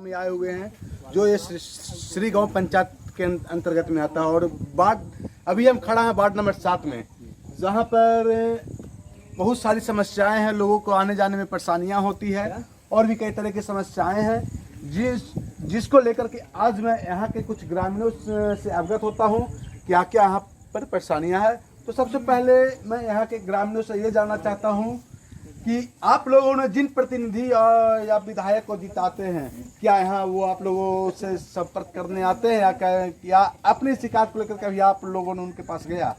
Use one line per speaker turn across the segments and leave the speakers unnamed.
में आए हुए हैं जो ये श्री गांव पंचायत के अंतर्गत में आता है। और अभी हम खड़ा हैं वार्ड नंबर 7 में, जहां पर बहुत सारी समस्याएं हैं, लोगों को आने जाने में परेशानियां होती है और भी कई तरह की समस्याएं हैं जिसको लेकर के आज मैं यहाँ के कुछ ग्रामीणों से अवगत होता हूँ क्या क्या यहाँ पर परेशानियां हैं। तो सबसे पहले मैं यहाँ के ग्रामीणों से ये जानना चाहता हूँ कि आप लोगों ने जिन प्रतिनिधि या विधायक को जिताते हैं, क्या यहाँ वो आप लोगों से संपर्क करने आते हैं या अपनी शिकायत को लेकर कभी आप लोगों ने उनके पास गया?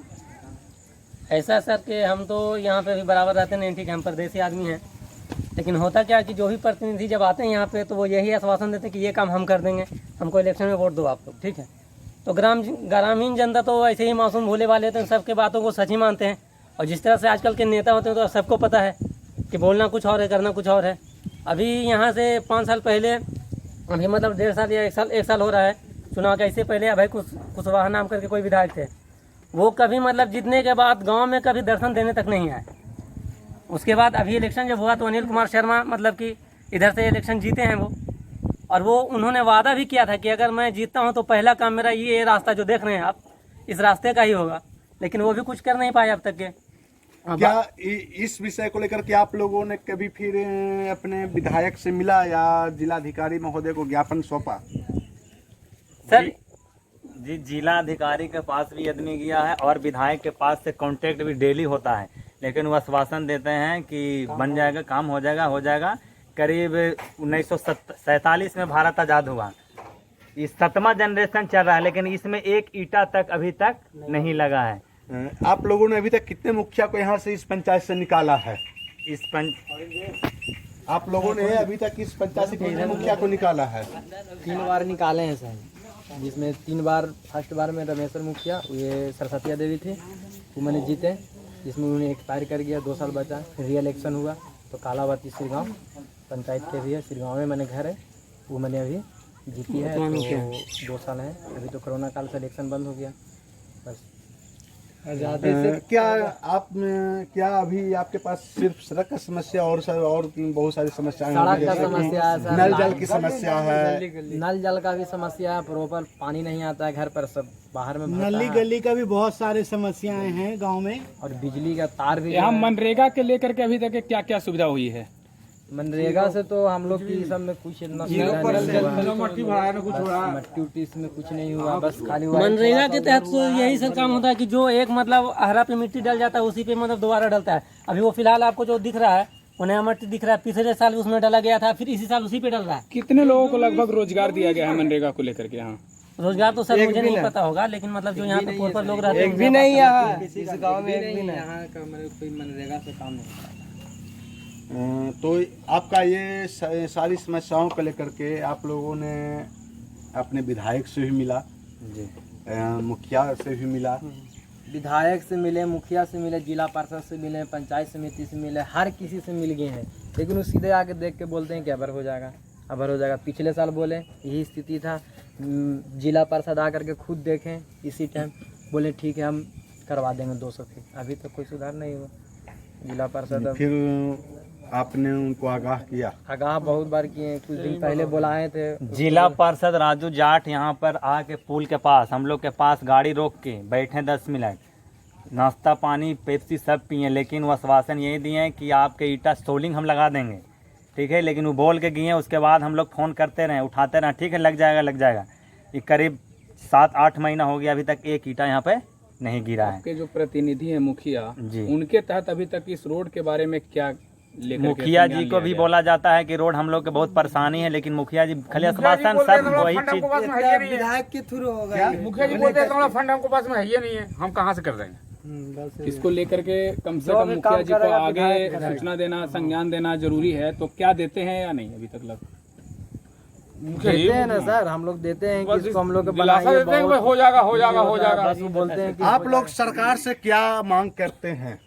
ऐसा सर कि हम तो यहाँ पे भी बराबर रहते नहीं, ठीक है, हम परदेसी आदमी हैं, लेकिन होता क्या कि जो भी प्रतिनिधि जब आते हैं यहाँ पे तो वो यही आश्वासन देते हैं कि ये काम हम कर देंगे, हमको इलेक्शन में वोट दो आप लोग, ठीक है। तो ग्रामीण जनता तो ऐसे ही मासूम भोले वाले होते हैं, सबके बातों को सच ही मानते हैं। और जिस तरह से आजकल के नेता होते हैं तो सबको पता है कि बोलना कुछ और है, करना कुछ और है। अभी यहाँ से 5 साल पहले, अभी मतलब 1.5 साल या 1 साल हो रहा है चुनाव के, इससे पहले अभय कुशवाहा नाम करके कोई विधायक थे, वो कभी मतलब जीतने के बाद गांव में कभी दर्शन देने तक नहीं आए। उसके बाद अभी इलेक्शन जब हुआ तो अनिल कुमार शर्मा मतलब कि इधर से इलेक्शन जीते हैं वो, और वो उन्होंने वादा भी किया था कि अगर मैं जीतता हूं तो पहला काम मेरा ये रास्ता जो देख रहे हैं आप, इस रास्ते का ही होगा, लेकिन वो भी कुछ कर नहीं पाए अब तक के।
क्या इस विषय को लेकर के आप लोगों ने कभी फिर अपने विधायक से मिला या जिलाधिकारी महोदय को ज्ञापन सौंपा?
सर
जी, जिलाधिकारी के पास भी आदमी गया है और विधायक के पास से कांटेक्ट भी डेली होता है, लेकिन वो आश्वासन देते हैं कि बन जाएगा, काम हो जाएगा। करीब 1947 में भारत आज़ाद हुआ, इस 7वां जनरेशन चल रहा है, लेकिन इसमें एक ईंटा तक अभी तक नहीं लगा है।
आप लोगों ने अभी तक कितने मुखिया को यहाँ से इस पंचायत से निकाला है? आप लोगों ने अभी तक इस पंचायत से कितने मुखिया को निकाला है?
3 बार निकाले हैं सर, जिसमें 3 बार, फर्स्ट बार में रमेश्वर मुखिया, ये सरस्वती देवी थी, वो मैंने जीते, जिसमें उन्होंने एक्सपायर कर गया, 2 साल बचा। री इलेक्शन हुआ तो कालावती श्रीगांव पंचायत के भी है, श्रीगांव में मैंने घर है, वो मैंने अभी जीती है, तो 2 साल है। अभी तो कोरोना काल से इलेक्शन बंद हो गया बस। आज़ादी से
क्या अभी आपके पास सिर्फ सड़क का समस्या और बहुत सारी समस्याएं हैं?
सड़क का समस्या है सर,
नल जल की समस्या है,
नल जल का भी समस्या है, प्रॉपर पानी नहीं आता है घर पर, सब बाहर में
नली गली का भी बहुत सारे समस्याएं हैं गांव में,
और बिजली का तार भी।
यहाँ मनरेगा के लेकर के अभी तक क्या क्या सुविधा हुई है?
मनरेगा से तो हम लोग की सब में कुछ इतना मट्टी उट्टी इसमें कुछ नहीं हुआ, बस खाली
मनरेगा के तहत तो यही सब काम होता है कि जो एक मतलब अहरा पे मिट्टी डल जाता है उसी पे मतलब दोबारा डलता है। अभी वो फिलहाल आपको जो दिख रहा है वो नया मट्टी दिख रहा है, पिछले साल उसमें डाला गया था, फिर इसी साल उसी पे डल रहा है।
कितने लोगों को लगभग रोजगार दिया गया है मनरेगा को लेकर के? यहाँ
रोजगार तो सर मुझे नहीं पता होगा, लेकिन मतलब जो यहाँ पे प्रॉपर लोग रहते हैं,
एक भी नहीं यहाँ इस गाँव में, एक भी नहीं यहाँ का कोई मनरेगा से काम नहीं।
तो आपका ये सारी समस्याओं को लेकर के आप लोगों ने अपने विधायक से भी मिला जी, मुखिया से भी मिला,
विधायक से मिले, मुखिया से मिले, जिला पार्षद से मिले, पंचायत समिति से मिले, हर किसी से मिल गए हैं, लेकिन वो सीधे आके देख के बोलते हैं कि अबर हो जाएगा। पिछले साल बोले यही स्थिति था, जिला पार्षद आकर के खुद देखें इसी टाइम, बोले ठीक है हम करवा देंगे 200 फीट, अभी तक कोई सुधार नहीं हुआ। जिला पार्षद
फिर आपने उनको आगाह किया?
आगाह बहुत बार किए, कुछ दिन पहले बुलाए थे।
जिला पार्षद राजू जाट यहाँ पर आके पुल के पास हम लोग के पास गाड़ी रोक के बैठे 10 मिनट, नाश्ता पानी पेप्सी सब पिए, लेकिन वो आश्वासन यही दिए हैं कि आपके ईटा सोलिंग हम लगा देंगे, ठीक है, लेकिन वो बोल के गए। उसके बाद हम लोग फ़ोन करते रहे, उठाते रहे, ठीक है लग जाएगा। ये करीब 7-8 महीना हो गया, अभी तक एक ईटा यहाँ पे नहीं गिरा है।
आपके जो प्रतिनिधि है मुखिया
जी,
उनके तहत अभी तक इस रोड के बारे में क्या
मुखिया जी को भी बोला जाता है कि रोड हम लोग के बहुत परेशानी है, लेकिन मुखिया जी खाली आश्वासन सब वही चीज
विधायक के थ्रू होगा।
मुखिया जी बोलते हैं फंड हमको पास में है ही नहीं है, हम कहाँ से कर देंगे।
इसको लेकर के कम से कम मुखिया जी को आगे सूचना देना, संज्ञान देना जरूरी है, तो क्या देते हैं या नहीं अभी तक लग?
देते हैं ना सर, हम लोग देते हैं कि इसको हम लोग
हो जाएगा।
बस वो बोलते हैं कि
आप लोग सरकार से क्या मांग करते हैं?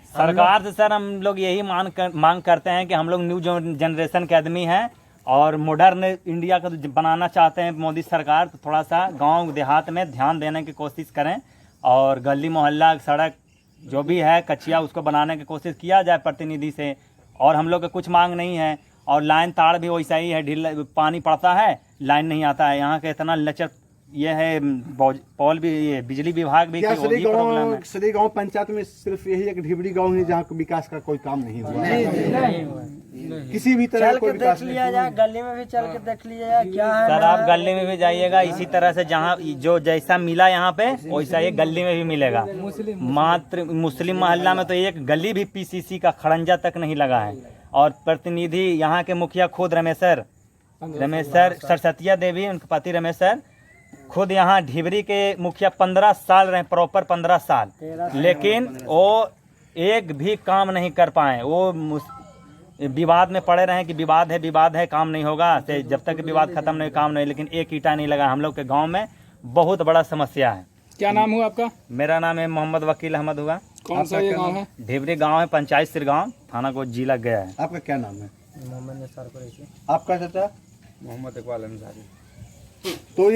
सरकार से सर हम लोग यही मांग करते हैं कि हम लोग न्यू जनरेशन के आदमी हैं और मॉडर्न इंडिया का बनाना चाहते हैं मोदी सरकार, तो थोड़ा सा गांव देहात में ध्यान देने की कोशिश करें और गली मोहल्ला सड़क जो भी है कच्चिया उसको बनाने की कोशिश किया जाए प्रतिनिधि से। और हम लोग का कुछ मांग नहीं है, और लाइन तार भी वैसा ही है, ढीला पानी पड़ता है, लाइन नहीं आता है। यहाँ का इतना लचर ये है, पॉल भी, ये बिजली विभाग भी,
क्या
वो भी प्रॉब्लम है।
श्री गांव पंचायत में सिर्फ यही एक ढिबरी गांव है जहाँ विकास का कोई काम नहीं हुआ, किसी भी तरह का कोई विकास नहीं हुआ।
गली में भी चल के देख लिया जाए क्या है।
सर आप गली में भी जाइएगा, इसी तरह से जहाँ जो जैसा मिला यहाँ पे वैसा ये गली में भी मिलेगा। मात्र मुस्लिम मोहल्ला में तो एक गली भी पीसीसी का खड़ंजा तक नहीं लगा है। और प्रतिनिधि यहाँ के मुखिया खुद रमेशर सरस्वतिया देवी, उनके पति रमेशर खुद यहाँ ढिबरी के मुखिया 15 साल रहे, प्रॉपर 15 साल, लेकिन वो एक भी काम नहीं कर पाए। वो विवाद में पड़े रहे कि विवाद है काम नहीं होगा, से जब तक विवाद खत्म नहीं काम नहीं, लेकिन एक ईंटा नहीं लगा। हम लोग के गांव में बहुत बड़ा समस्या है।
क्या नाम हुआ आपका?
मेरा नाम है मोहम्मद वकील अहमद हुआ।
कौन सा ये गाँव है?
ढिबरी गांव है, पंचायत सिरगांव, थाना को जिला गया है।
आपका क्या नाम है?
मोहम्मद निसार कुरैशी।
आपका चाचा?
मोहम्मद इकबाल अंसारी।
तो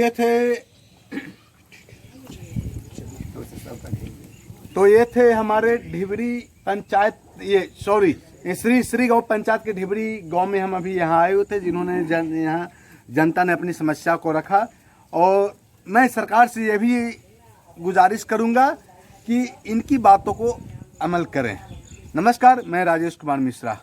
ये थे हमारे ढिबरी पंचायत, श्री गांव पंचायत के ढिबरी गांव में हम अभी यहाँ आए हुए थे, जिन्होंने यहाँ जनता ने अपनी समस्या को रखा। और मैं सरकार से ये भी गुजारिश करूँगा कि इनकी बातों को अमल करें। नमस्कार, मैं राजेश कुमार मिश्रा।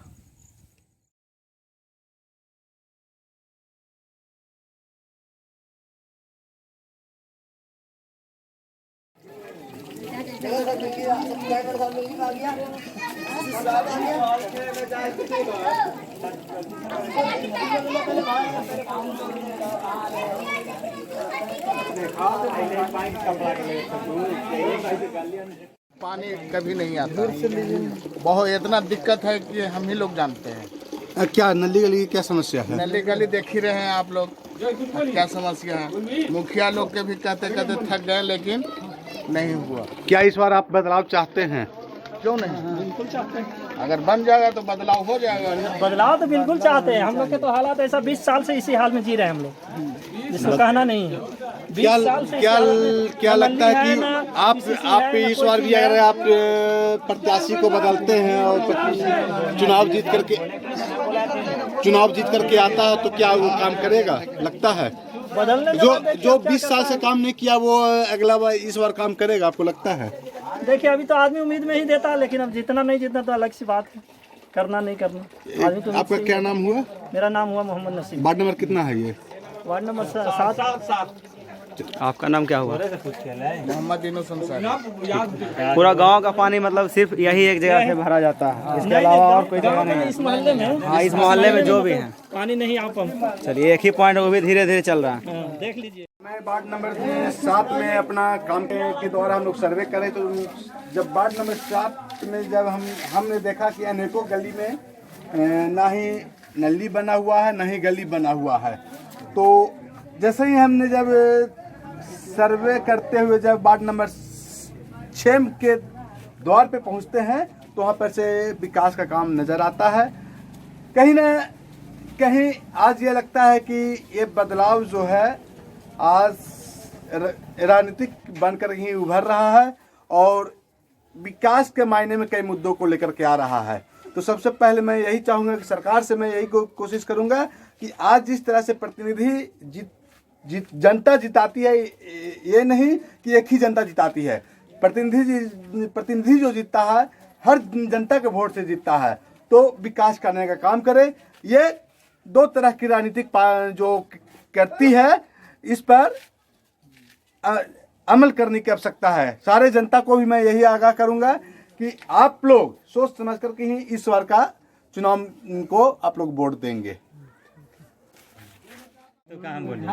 पानी कभी नहीं आता, बहुत इतना दिक्कत है कि हम ही लोग जानते हैं।
क्या नली गली की क्या समस्या है?
नली गली देख ही रहे हैं आप लोग, क्या समस्या है। मुखिया लोग के भी कहते थक गए, लेकिन नहीं हुआ।
क्या इस बार आप बदलाव चाहते हैं?
क्यों नहीं, बिल्कुल चाहते हैं। अगर बन जाएगा तो बदलाव हो जाएगा।
बदलाव तो बिल्कुल चाहते हैं। हम लोग के तो हालात ऐसा 20 साल से इसी हाल में जी रहे हैं हम लोग, जिसको कहना नहीं है।
क्या लगता है कि आप इस बार भी अगर आप प्रत्याशी को बदलते हैं और चुनाव जीत करके आता है तो क्या वो काम करेगा? लगता है
बदलने
जो 20 साल से काम नहीं किया वो अगला बार इस बार काम करेगा, आपको लगता है?
देखिए, अभी तो आदमी उम्मीद में ही देता है, लेकिन अब जितना नहीं जितना तो अलग सी बात है, करना नहीं करना आदमी तो।
आपका क्या नाम हुआ?
मेरा नाम हुआ मोहम्मद नसीम।
वार्ड नंबर कितना है ये?
Ward number 7।
आपका नाम क्या हुआ?
मोहम्मद इनूस अंसारी।
पूरा गांव का पानी मतलब सिर्फ यही एक जगह से भरा जाता है, इसके अलावा और कोई जगह नहीं है?
इस मोहल्ले में,
हाँ, इस मोहल्ले में जो भी है
पानी नहीं आ पाता।
चलिए, एक ही पॉइंट वो भी धीरे धीरे चल रहा है।
देख लीजिए,
मैं वार्ड नंबर 7 में अपना काम के द्वारा हम लोग सर्वे करें, तो जब वार्ड नंबर 7 में जब हमने देखा कि अनेकों गली में ना ही नली बना हुआ है, ना ही गली बना हुआ है। तो जैसे ही हमने जब सर्वे करते हुए जब वार्ड नंबर 6 के द्वार पे पहुंचते हैं तो वहाँ पर से विकास का काम नज़र आता है। कहीं ना कहीं आज ये लगता है कि ये बदलाव जो है आज राजनीतिक बनकर ही उभर रहा है और विकास के मायने में कई मुद्दों को लेकर के आ रहा है। तो सबसे पहले मैं यही चाहूँगा कि सरकार से मैं यही कोशिश करूँगा कि आज जिस तरह से प्रतिनिधि जनता जिताती है, ये नहीं कि एक ही जनता जिताती है। प्रतिनिधि जो जीतता है हर जनता के वोट से जीतता है, तो विकास करने का काम करे। ये 2 तरह की राजनीतिक जो करती है, इस पर अमल करने की आवश्यकता है। सारे जनता को भी मैं यही आगाह करूंगा कि आप लोग सोच समझ करके ही इस बार का चुनाव को आप लोग वोट देंगे।
तो कहाँ बोलिए?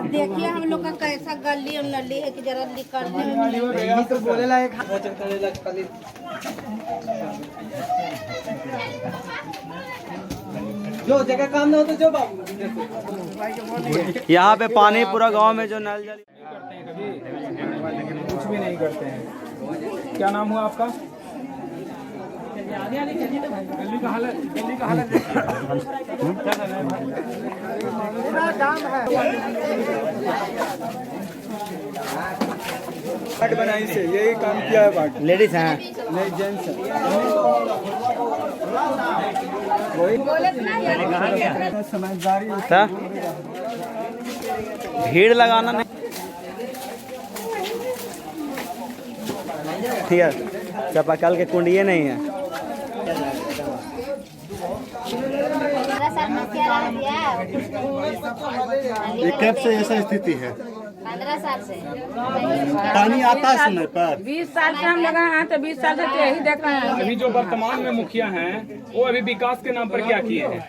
देखिए हम लोग का कैसा गली और नली है कि जरा निकलने में
तो बोलेला एक जो जगह काम ना हो तो जो बाबू
यहाँ पे पानी पूरा गांव में जो नल जल
कुछ भी नहीं करते हैं। क्या नाम हुआ आपका? गली का हालत
बनाई से यही काम किया है।
लेडीज हैं,
नहीं जेंट्स है।
था भीड़ लगाना नहीं ठीक है। चापाकल के कुंडिये नहीं है।
ये कब से ऐसा स्थिति है?
15 साल से
पानी आता है समय पर?
20 साल से हम लगा हैं, तो 20 साल से तो यही देख रहे हैं।
अभी जो वर्तमान में मुखिया हैं वो अभी विकास के नाम पर क्या किए हैं?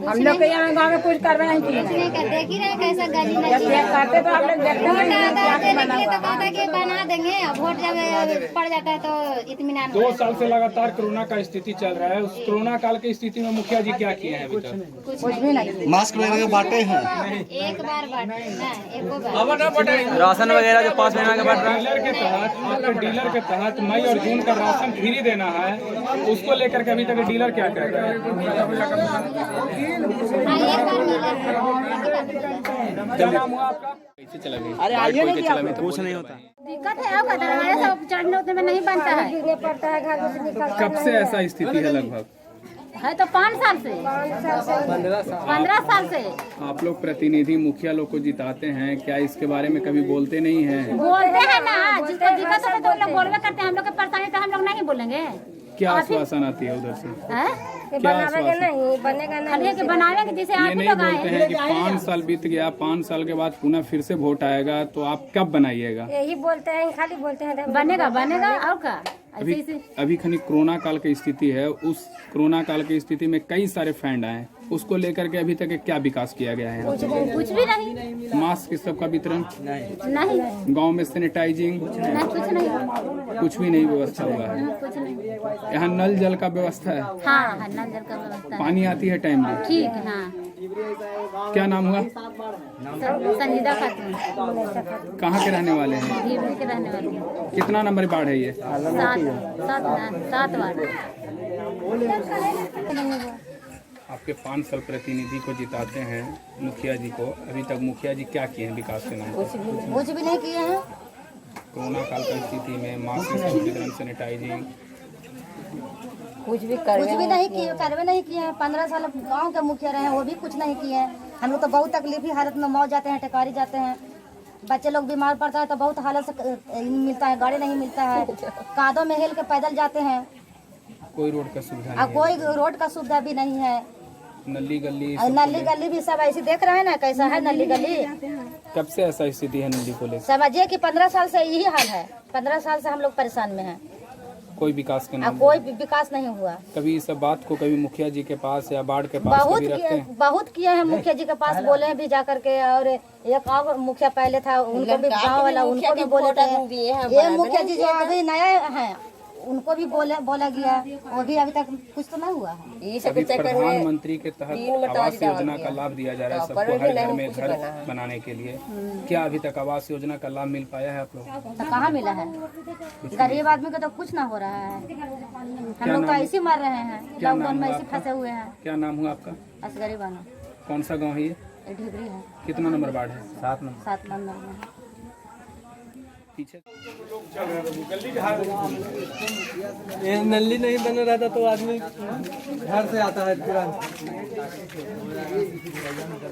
हम लोग के यहाँ गाँव में कुछ करवे नहीं किए हैं।
देख ही रहे कैसा गली
जब
नली
ये करते तो हम लोग देखते
वोट
हैं
आता
क्या
देने के
बना
लिए तो
हुआ है।
कहता कि बना देंगे, अब वोट जब पड़ जाता है तो इत्मीनान
2 साल से लगातार कोरोना का स्थिति चल रहा है। उस कोरोना काल की स्थिति में मुखिया जी क्या किए हैं अभी तक?
कुछ भी नहीं।
मास्क वगैरह बांटे हैं?
एक बार बांटे ना, एको बार।
राशन वगैरह जो 5 महीना के बाद
डीलर के तहत आपके डीलर के तहत मई और जून का राशन फ्री देना है, उसको लेकर के अभी तक डीलर क्या कह रहे हैं?
हाँ, एक बार मिला है।
क्या नाम हुआ आपका? कैसे चला गया? अरे आइए ना,
कुछ नहीं होता।
दिक्कत है आपका दरवाजा सब चढ़ने उतने में नहीं बनता है।
कब से ऐसा स्थिति है? लगभग
है तो 5 साल से 15 साल से।
आप लोग प्रतिनिधि मुखिया लोग को जिताते हैं, क्या इसके बारे में कभी बोलते नहीं हैं?
बोलते हैं ना, जिसको दिक्कत होता है तो हम लोग बोलवे करते हैं। हम लोग के परेशानी तो हम लोग नहीं बोलेंगे।
क्या आश्वासन आती है उधर से? क्या आश्वासन?
नहीं बनेगा नहीं कि बनावेंगे, जैसे
ये
आप
नहीं
लोग
बोलते
आए
हैं कि 5 साल बीत गया, 5 साल के बाद पुनः फिर से वोट आएगा तो आप कब बनाइएगा?
यही बोलते हैं, खाली बोलते हैं बनेगा बनेगा और का
अभी खनी कोरोना काल की स्थिति है। उस कोरोना काल की स्थिति में कई सारे फंड आए, उसको लेकर के अभी तक क्या विकास किया गया है?
कुछ भी नहीं।
मास्क सबका वितरण
नहीं,
गांव में सैनिटाइजिंग
कुछ नहीं,
कुछ भी नहीं व्यवस्था हुआ है।
कुछ नहीं।
यहाँ नल जल का व्यवस्था है?
हाँ, नल जल का व्यवस्था है।
पानी आती है टाइम में?
ठीक है। हाँ,
क्या नाम हुआ?
संजीदा खातून।
कहाँ के रहने वाले हैं?
भीवरी के रहने वाले हैं।
कितना नंबर वार्ड है ये?
7 वार्ड।
आपके 5 साल प्रतिनिधि को जिताते हैं मुखिया जी को, अभी तक मुखिया जी क्या किए हैं विकास के नाम पर?
कुछ भी नहीं किए हैं।
कोरोना काल की स्थिति में मास्क वितरण, सैनिटाइजिंग
कुछ भी नहीं किए, करवे नहीं किए हैं। 15 साल गांव के मुखिया रहे हैं, वो भी कुछ नहीं किए हैं। हम लोग तो बहुत तकलीफी हालत में मौत जाते हैं, टेकारी जाते हैं। बच्चे लोग बीमार पड़ता है तो बहुत हालत से मिलता है, गाड़ी नहीं मिलता है। कादों में हिल के पैदल जाते हैं।
कोई रोड का सुविधा नहीं,
कोई रोड का सुविधा भी नहीं है।
नली गली
नली गली भी सब ऐसी देख रहे हैं ना, कैसा है नली गली।
कब से ऐसा स्थिति है नली को लेकर?
समझिए कि 15 साल से यही हाल है। 15 साल से हम लोग परेशान में हैं।
कोई विकास के नाम
कोई विकास नहीं हुआ।
कभी इस बात को कभी मुखिया जी के पास या बाढ़ के पास कभी रखते हैं?
बहुत किए हैं मुखिया जी के पास, बोले हैं भी जा करके। और एक और मुखिया पहले था, उनको भी गाँव वाला उनको भी बोले थे। ये मुखिया जी जो अभी नया है उनको भी बोला गया, वो भी अभी तक कुछ तो नहीं हुआ है।
अभी प्रधानमंत्री के तहत आवास योजना का लाभ दिया जा रहा है सबको, हर घर में घर बनाने के लिए। क्या अभी तक आवास योजना का लाभ मिल पाया है आप लोग?
तो कहाँ मिला है? गरीब आदमी को तो कुछ ना हो रहा है। हम लोग तो ऐसे मर रहे हैं, लॉकडाउन में ऐसे फंसे हुए हैं।
क्या नाम हुआ आपका?
असगरी बानो।
कौन सा गाँव है ये?
ढिबरी है।
कितना नंबर वार्ड है?
7 नंबर।
7 नंबर में।
पीछे
ये नली नहीं बना रहता तो आदमी घर से आता है तुरंत।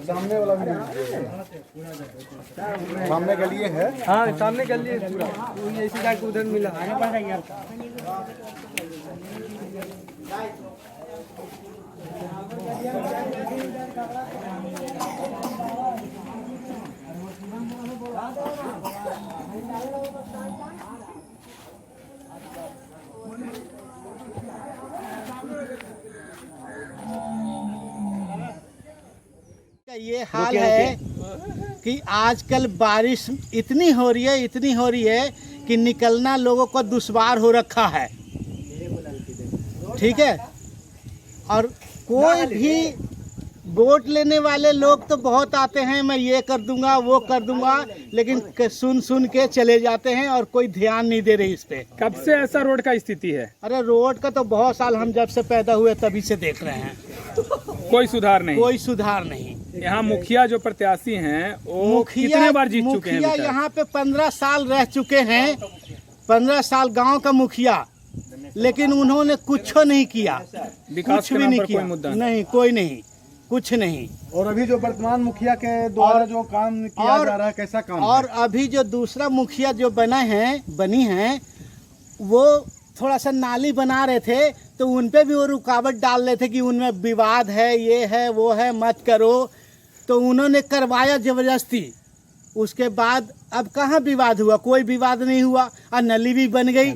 सामने वाला भी सामने गली है।
हाँ, सामने गली है पूरा, ऐसी जाके उधर मिला।
ये हाल है कि आजकल बारिश इतनी हो रही है कि निकलना लोगों को दुश्वार हो रखा है। ठीक है, और कोई भी वोट लेने वाले लोग तो बहुत आते हैं, मैं ये कर दूंगा वो कर दूंगा, लेकिन सुन के चले जाते हैं और कोई ध्यान नहीं दे रही इस पे।
कब से ऐसा रोड का स्थिति है?
अरे रोड का तो बहुत साल, हम जब से पैदा हुए तभी से देख रहे हैं।
कोई सुधार नहीं?
कोई सुधार नहीं।
यहाँ मुखिया जो प्रत्याशी हैं वो कितने बार जीत चुके हैं?
मुखिया यहाँ पे 15 साल रह चुके हैं। 15 साल गांव का मुखिया लेकिन उन्होंने कुछ नहीं किया,
विकास
कुछ
के
भी
नाम
नहीं
पर
किया,
कोई मुद्दा
नहीं, कोई नहीं, कुछ नहीं।
और अभी जो वर्तमान मुखिया के द्वारा जो काम किया जा रहा है, कैसा काम
और
है?
अभी जो दूसरा मुखिया जो बनी है वो थोड़ा सा नाली बना रहे थे, तो उन पे भी वो रुकावट डाल रहे थे कि उनमें विवाद है, ये है, वो है, मत करो। तो उन्होंने करवाया जबरदस्ती। उसके बाद अब कहाँ विवाद हुआ? कोई विवाद नहीं हुआ। और नली भी बन गई,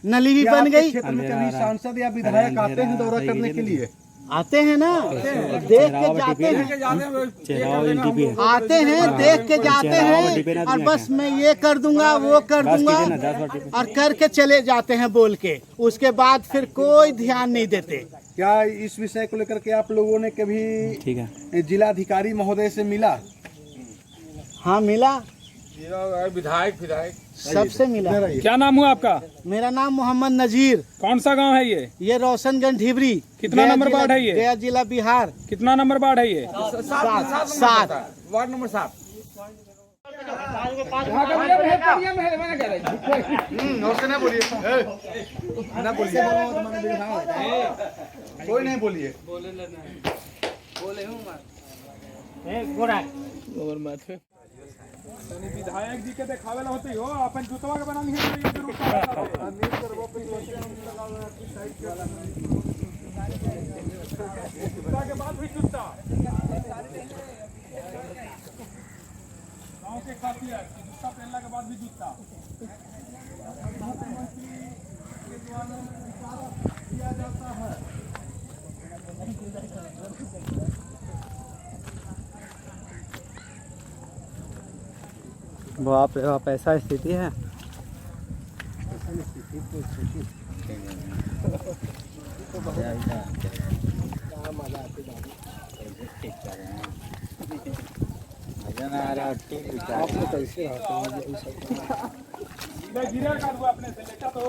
नली भी
क्या
बन
आपके
गई।
क्षेत्र में कभी सांसद या विधायक आते हैं दौरा करने के लिए?
आते हैं ना, देख के जाते हैं, आते हैं, देख के जाते हैं, और बस मैं ये कर दूंगा, वो कर दूंगा, और करके चले जाते हैं बोल के। उसके बाद फिर कोई ध्यान नहीं देते।
क्या इस विषय को लेकर के आप लोगों ने कभी जिलाधिकारी महोदय से मिला?
हाँ, मिला,
विधायक
सबसे मिला।
क्या नाम हुआ आपका?
मेरा नाम मोहम्मद नजीर।
कौन सा गांव है ये?
ये रोशनगंज ढिबरी।
कितना नंबर वार्ड है ये?
गया जिला बिहार।
कितना नंबर वार्ड है ये?
7
वार्ड नंबर 7।
कोई नहीं बोलिए।
विधायक जी के देखावे होती हो, अपन जुतवा के बना के बाद भी जुटता गाँव के खासियत, जुत्ता पहनने के बाद भी जुटता। किया जाता है।
वो आप ऐसा स्थिति है।
गिरा का अपने से लेता तो